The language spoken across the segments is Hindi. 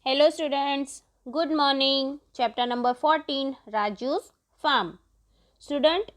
Hello students, good morning. Chapter number 14 Raju's Farm. Student,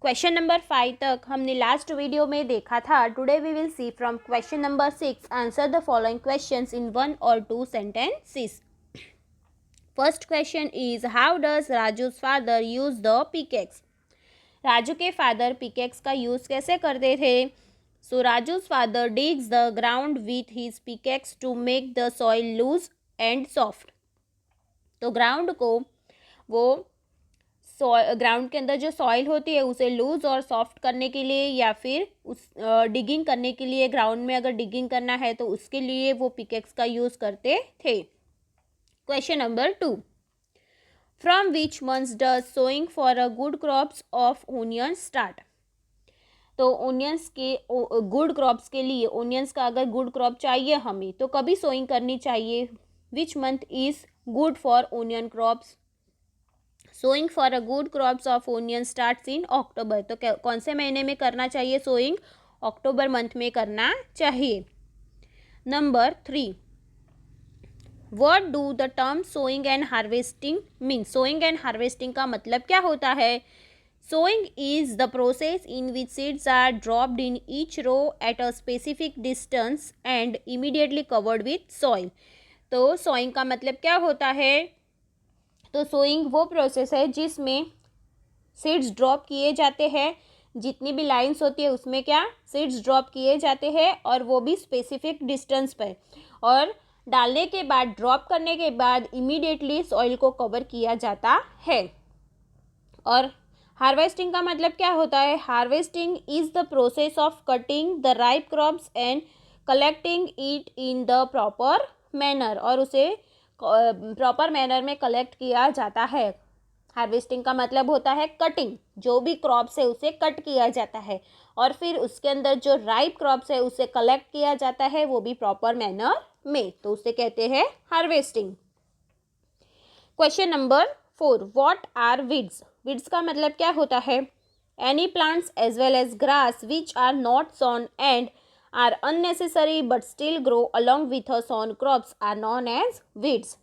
question number 5 तक हमने लास्ट वीडियो में देखा था. Today we will see from question number 6 answer the following questions in 1 or 2 sentences. First question is how does Raju's father use the pickaxe. Raju के फादर पिकेक्स का यूज़ कैसे करते थे. So Raju's father digs the ground with his pickaxe to make the soil loose and soft. तो ग्राउंड को वो ग्राउंड के अंदर जो सॉइल होती है उसे लूज और सॉफ्ट करने के लिए या फिर उस डिगिंग करने के लिए, ग्राउंड में अगर डिगिंग करना है तो उसके लिए वो पिकेक्स का यूज़ करते थे. Question number 2, from which months does sowing for a good crops of onion start. तो ओनियंस के गुड क्रॉप्स के लिए, ओनियंस का अगर गुड क्रॉप चाहिए हमें तो कभी सोइंग करनी चाहिए. Which month is good for onion crops. Sowing for a good crops of onion starts in October. तो कौन से महीने में करना चाहिए सोइंग. अक्टूबर मंथ में करना चाहिए. Number 3, what do the term sowing and harvesting mean. Sowing and harvesting का मतलब क्या होता है. Sowing is the process in which seeds are dropped in each row at a specific distance and immediately covered with soil. तो sowing का मतलब क्या होता है. तो sowing वो प्रोसेस है जिसमें सीड्स ड्रॉप किए जाते हैं. जितनी भी लाइंस होती है उसमें क्या सीड्स ड्रॉप किए जाते हैं और वो भी स्पेसिफिक डिस्टेंस पर, और डालने के बाद, ड्रॉप करने के बाद इमीडिएटली सॉइल को कवर किया जाता है. और हार्वेस्टिंग का मतलब क्या होता है. Harvesting is the process of cutting the ripe crops and collecting it in the proper manner. और उसे प्रॉपर मैनर में कलेक्ट किया जाता है. हार्वेस्टिंग का मतलब होता है कटिंग. जो भी क्रॉप्स है उसे कट किया जाता है और फिर उसके अंदर जो राइप क्रॉप्स है उसे कलेक्ट किया जाता है, वो भी प्रॉपर मैनर में. तो उसे कहते हैं harvesting. Question number 4, what are weeds. Weeds का मतलब क्या होता है. Any plants as well as grass which are not sown and are unnecessary but still grow along with a sown crops are known as weeds.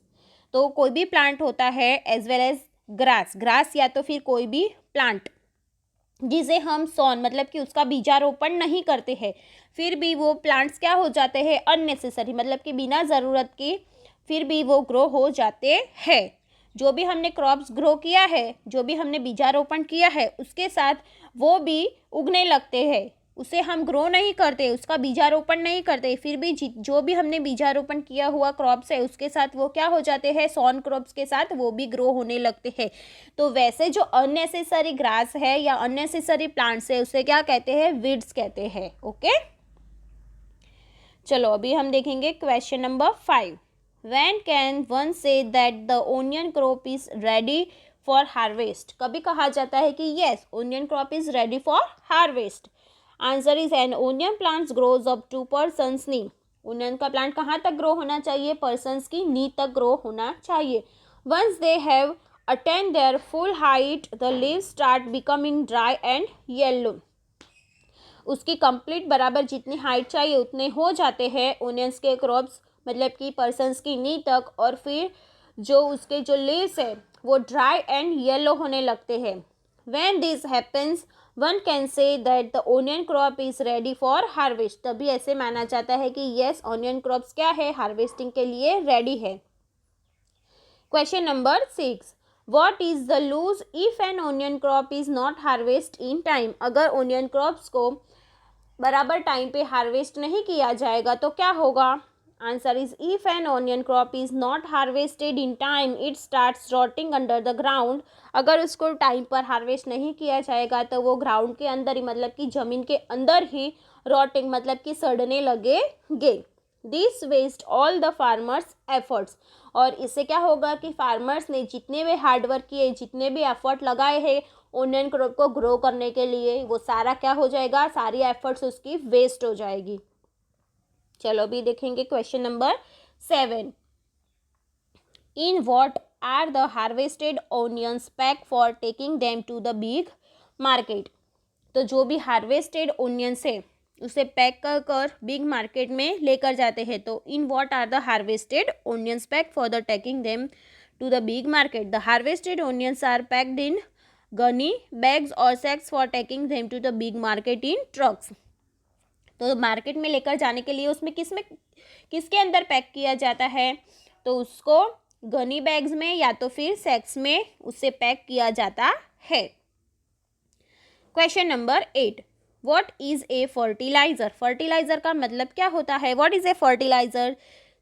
तो कोई भी प्लांट होता है as well as grass, grass या तो फिर कोई भी प्लांट जिसे हम सॉन मतलब कि उसका बीजारोपण नहीं करते हैं, फिर भी वो प्लांट्स क्या हो जाते हैं अननेसेसरी, मतलब कि बिना ज़रूरत के फिर भी वो ग्रो हो जाते हैं. जो भी हमने क्रॉप्स ग्रो किया है, जो भी हमने बीजारोपण किया है उसके साथ वो भी उगने लगते हैं. उसे हम ग्रो नहीं करते, उसका बीजारोपण नहीं करते, फिर भी जो भी हमने बीजारोपण किया हुआ क्रॉप्स है उसके साथ वो क्या हो जाते हैं, सॉन क्रॉप्स के साथ वो भी ग्रो होने लगते हैं. तो वैसे जो अननेसेसरी ग्रास है या अननेसेसरी प्लांट्स है उसे क्या कहते हैं, वीड्स कहते हैं. ओके, चलो अभी हम देखेंगे question number 5. When can one say that the onion crop is ready for harvest. कभी कहा जाता है कि yes, onion crop is ready for harvest. Answer is N onion plants grows up to persons knee. Onion का प्लांट कहाँ तक ग्रो होना चाहिए, पर्सन्स की नी तक ग्रो होना चाहिए. Once they have attained their full height the leaves start becoming dry and yellow. उसकी कंप्लीट बराबर जितनी हाइट चाहिए उतने हो जाते हैं ओनियंस के क्रॉप्स, मतलब कि पर्सन्स की नी तक, और फिर जो उसके जो लीव्स है वो ड्राई एंड येलो होने लगते हैं. When this happens one can say that the onion crop is ready for harvest. तभी ऐसे माना जाता है कि येस, ऑनियन क्रॉप्स क्या है, हार्वेस्टिंग के लिए रेडी है. Question number 6, what is the loss if an onion crop is not harvest in time. अगर ओनियन क्रॉप्स को बराबर टाइम पे हार्वेस्ट नहीं किया जाएगा तो क्या होगा. Answer is if an onion crop is not harvested in time it starts rotting under the ground. अगर उसको टाइम पर हार्वेस्ट नहीं किया जाएगा तो वो ग्राउंड के अंदर ही, मतलब कि ज़मीन के अंदर ही रॉटिंग मतलब कि सड़ने लगेंगे. This waste all the farmers efforts. और इससे क्या होगा कि फार्मर्स ने जितने भी हार्डवर्क किए, जितने भी एफर्ट लगाए हैं ओनियन क्रॉप को ग्रो करने के लिए, वो सारा क्या हो जाएगा, सारी एफर्ट्स उसकी वेस्ट हो जाएगी. चलो अभी देखेंगे question number 7. In what are the harvested onions pack for taking them to the big market. तो जो भी हार्वेस्टेड ओनियंस है उसे पैक कर कर बिग मार्केट में लेकर जाते हैं। तो in what are the harvested onions pack for the taking them to the big market? The harvested onions are packed in gunny bags और sacks for taking them to the big market in trucks. तो मार्केट में लेकर जाने के लिए उसमें किसके अंदर पैक किया जाता है? तो उसको गनी बैग्स में या तो फिर सैक्स में उसे पैक किया जाता है। Question number 8, what is a fertiliser? Fertiliser का मतलब क्या होता है? What is a fertiliser?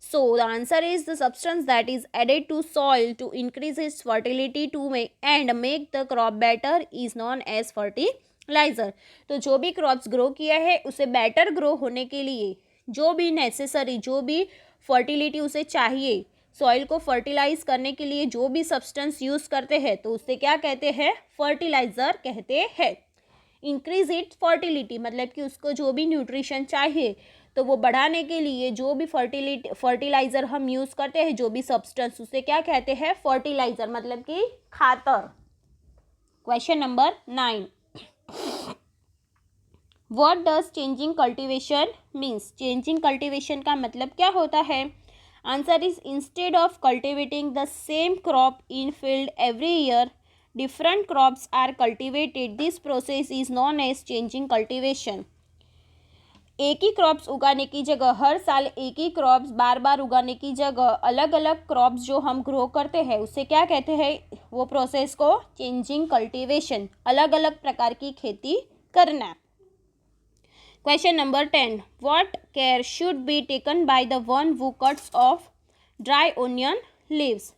So the answer is the substance that is added to soil to increase its fertility to make the crop better is known as fertilizer. तो जो भी क्रॉप्स ग्रो किया है उसे बेटर ग्रो होने के लिए जो भी नेसेसरी, जो भी फर्टिलिटी उसे चाहिए, सॉइल को फर्टिलाइज करने के लिए जो भी सब्सटेंस यूज़ करते हैं तो उसे क्या कहते हैं? फर्टिलाइज़र कहते हैं। इंक्रीज इट फर्टिलिटी मतलब कि उसको जो भी न्यूट्रिशन चाहिए तो वो बढ़ाने के लिए जो भी फर्टिलाइज़र हम यूज़ करते हैं, जो भी सब्सटेंस, उसे क्या कहते हैं? फर्टिलाइज़र मतलब कि खातर। Question number 9, what does changing cultivation means? Changing cultivation का मतलब क्या होता है? Answer is instead of cultivating the same crop in field every year different crops are cultivated. This process is known as changing cultivation. एक ही क्रॉप्स उगाने की जगह हर साल एक ही क्रॉप्स बार बार उगाने की जगह अलग अलग क्रॉप्स जो हम ग्रो करते हैं उसे क्या कहते हैं? वो प्रोसेस को चेंजिंग कल्टीवेशन, अलग अलग प्रकार की खेती करना। Question number 10, what care should be taken by the one who cuts of dry onion leaves?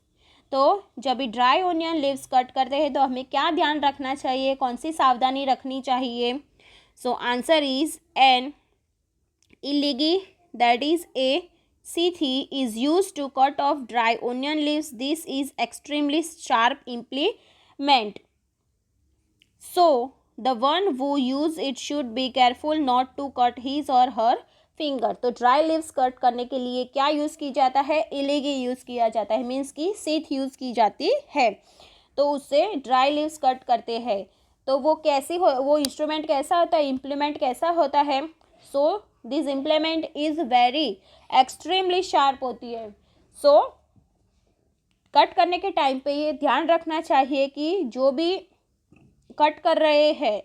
तो जब भी ड्राई ओनियन लीव्स कट करते हैं तो हमें क्या ध्यान रखना चाहिए, कौन सी सावधानी रखनी चाहिए? सो आंसर इज एन इलीगी that is a scythe is use to cut off dry onion leaves. This is extremely sharp implement. So the one who use it should be careful not to cut his or her finger. तो ड्राई लिव्स कट करने के लिए क्या यूज़ की जाता है? इलेगी यूज़ किया जाता है, मीन्स की सीथ यूज़ की जाती है। तो उससे ड्राई लिव्स कट करते हैं तो वो कैसी हो, वो इंस्ट्रूमेंट कैसा होता है, इम्प्लीमेंट कैसा होता है? So this implement is very extremely sharp होती है। सो कट करने के टाइम पे ये ध्यान रखना चाहिए कि जो भी कट कर रहे हैं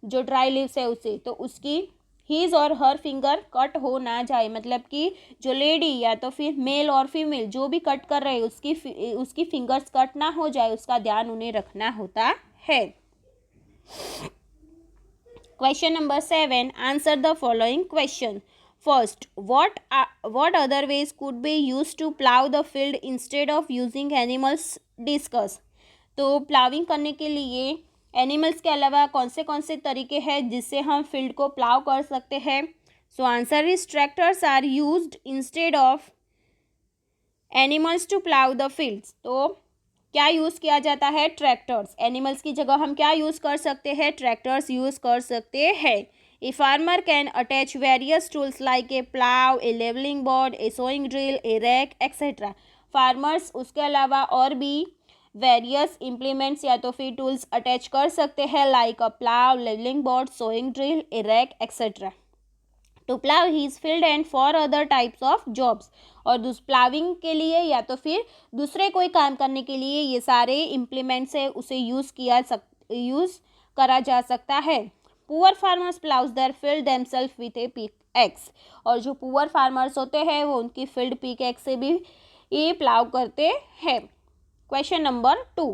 जो ड्राई लिव्स है उसे, तो उसकी हीज और हर फिंगर कट हो ना जाए, मतलब कि जो लेडी या तो फिर मेल और फीमेल जो भी कट कर रहे हैं उसकी फिंगर्स कट ना हो जाए, उसका ध्यान उन्हें रखना होता है। Question number 7, answer the following question. First, what other ways could be used to plow the field instead of using animals? Discuss. तो प्लाविंग करने के लिए एनिमल्स के अलावा कौन से तरीके हैं जिससे हम फील्ड को प्लाव कर सकते हैं? So answer is tractors are used instead of animals to plough the fields. तो क्या यूज़ किया जाता है? ट्रैक्टर्स. एनिमल्स की जगह हम क्या यूज़ कर सकते हैं? ट्रैक्टर्स यूज़ कर सकते हैं. A farmer can attach various tools like a plough, a levelling board, a sowing drill, a rake etcetera. Farmers उसके अलावा और भी वेरियस इम्प्लीमेंट्स या तो फिर टूल्स अटैच कर सकते हैं like a plough, levelling board, sowing drill, a rake etcetera to plough his field and for other types of jobs. और प्लाविंग के लिए या तो फिर दूसरे कोई काम करने के लिए ये सारे इम्प्लीमेंट्स है उसे यूज़ करा जा सकता है. Poor farmers ploughs their field themselves with a pickaxe. और जो पुअर फार्मर्स होते हैं वो उनकी फील्ड पिक एक्स से भी ये प्लाव करते हैं. Question number 2.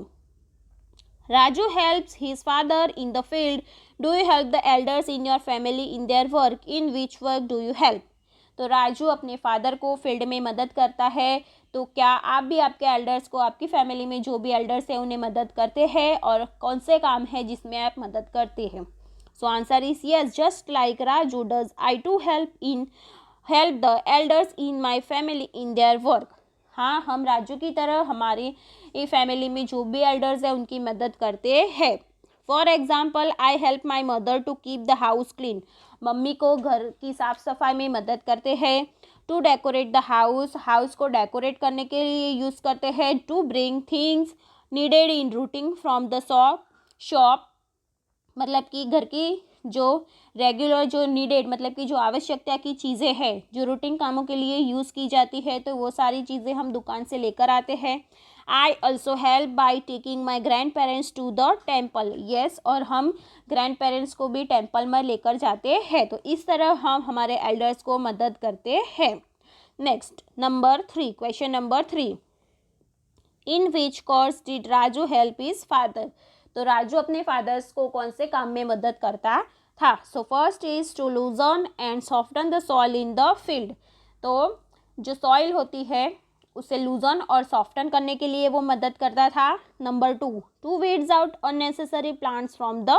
Raju helps his father in the field. Do you help the elders in your family in their work? In which work do you help? तो राजू अपने फादर को फील्ड में मदद करता है, तो क्या आप भी आपके एल्डर्स को, आपकी फैमिली में जो भी एल्डर्स हैं उन्हें मदद करते हैं, और कौन से काम है जिसमें आप मदद करते हैं? So answer is yes, just like Raju does I too help the elders in my family in their work. हाँ, हम राजू की तरह हमारी फैमिली में जो भी एल्डर्स हैं उनकी मदद करते हैं. For example, I help my mother to keep the house clean. Mummy को घर की साफ सफाई में मदद करते हैं. टू डेकोरेट द हाउस को डेकोरेट करने के लिए यूज़ करते हैं. To bring things needed in routine from the shop, मतलब कि घर की जो रेगुलर, जो नीडेड मतलब कि जो आवश्यकता की चीज़ें हैं, जो रूटीन कामों के लिए यूज़ की जाती है, तो वो सारी चीज़ें हम दुकान से लेकर आते हैं। I also help by taking my grandparents to the temple. Yes, और हम ग्रैंड पेरेंट्स को भी टेम्पल में लेकर जाते हैं। तो इस तरह हम हमारे एल्डर्स को मदद करते हैं। Next number 3, question number 3, in which course did Raju help his father. तो राजू अपने फादर्स को कौन से काम में मदद करता था। So first is to loosen and soften the soil in the field. तो जो सॉइल होती है उसे लूजन और सॉफ्टन करने के लिए वो मदद करता था। Number 2, to weeds out unnecessary plants from the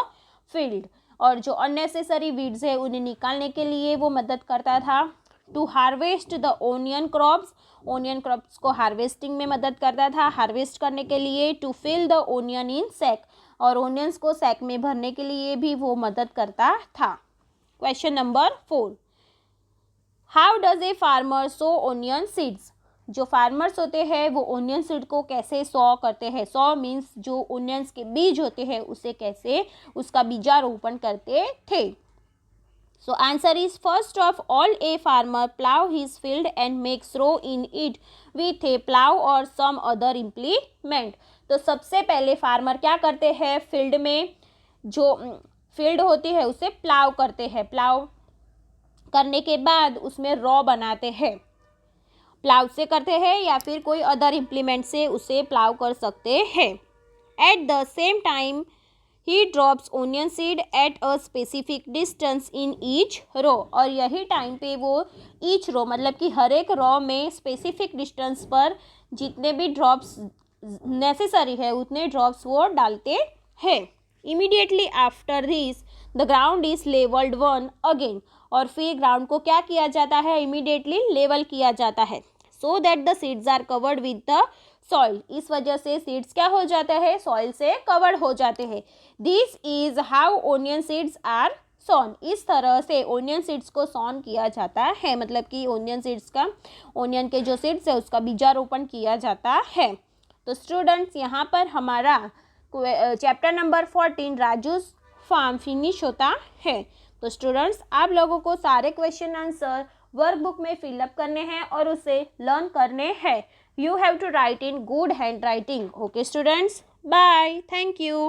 field. और जो अननेसेसरी वीड्स है उन्हें निकालने के लिए वो मदद करता था। To harvest the onion crops, onion crops को हार्वेस्टिंग में मदद करता था, हार्वेस्ट करने के लिए। To fill the onion in sack, और ओनियंस को सैक में भरने के लिए भी वो मदद करता था। Question number 4, how does a farmer sow onion seeds. जो फार्मर्स होते हैं वो ओनियन सीड को कैसे सॉ करते हैं। सॉ मीन्स जो ओनियंस के बीज होते हैं उसे कैसे उसका बीजारोपण करते थे। So answer is first of all a farmer plow his field and makes row in it with a plow or some other implement। तो सबसे पहले फार्मर क्या करते हैं, फील्ड में जो फील्ड होती है उसे प्लाव करते हैं। प्लाव करने के बाद उसमें रॉ बनाते हैं। प्लाव से करते हैं या फिर कोई अदर इम्प्लीमेंट से उसे प्लाव कर सकते हैं। एट द सेम टाइम ही drops onion seed at a specific distance in each row. और यही टाइम पे वो ईच रो मतलब कि हर एक रो में स्पेसिफिक डिस्टेंस पर जितने भी ड्रॉप्स नेसेसरी है उतने ड्रॉप्स वो डालते हैं। Immediately after this the ground is levelled one again. और फिर ग्राउंड को क्या किया जाता है, इमीडिएटली लेवल किया जाता है। So that the seeds are covered with the soil. इस वजह से सीड्स क्या हो जाते हैं, सॉइल से कवर्ड हो जाते हैं। This is how onion seeds are sown. इस तरह से ओनियन सीड्स को सॉन किया जाता है, मतलब कि ओनियन सीड्स का, ओनियन के जो सीड्स है उसका बीजारोपण किया जाता है। तो स्टूडेंट्स यहाँ पर हमारा chapter number 14 Raju's farm finish होता है। तो स्टूडेंट्स आप लोगों को सारे क्वेश्चन आंसर वर्कबुक में फिलअप करने हैं और उसे लर्न करने हैं। You have to write in good handwriting. Okay students, bye, thank you.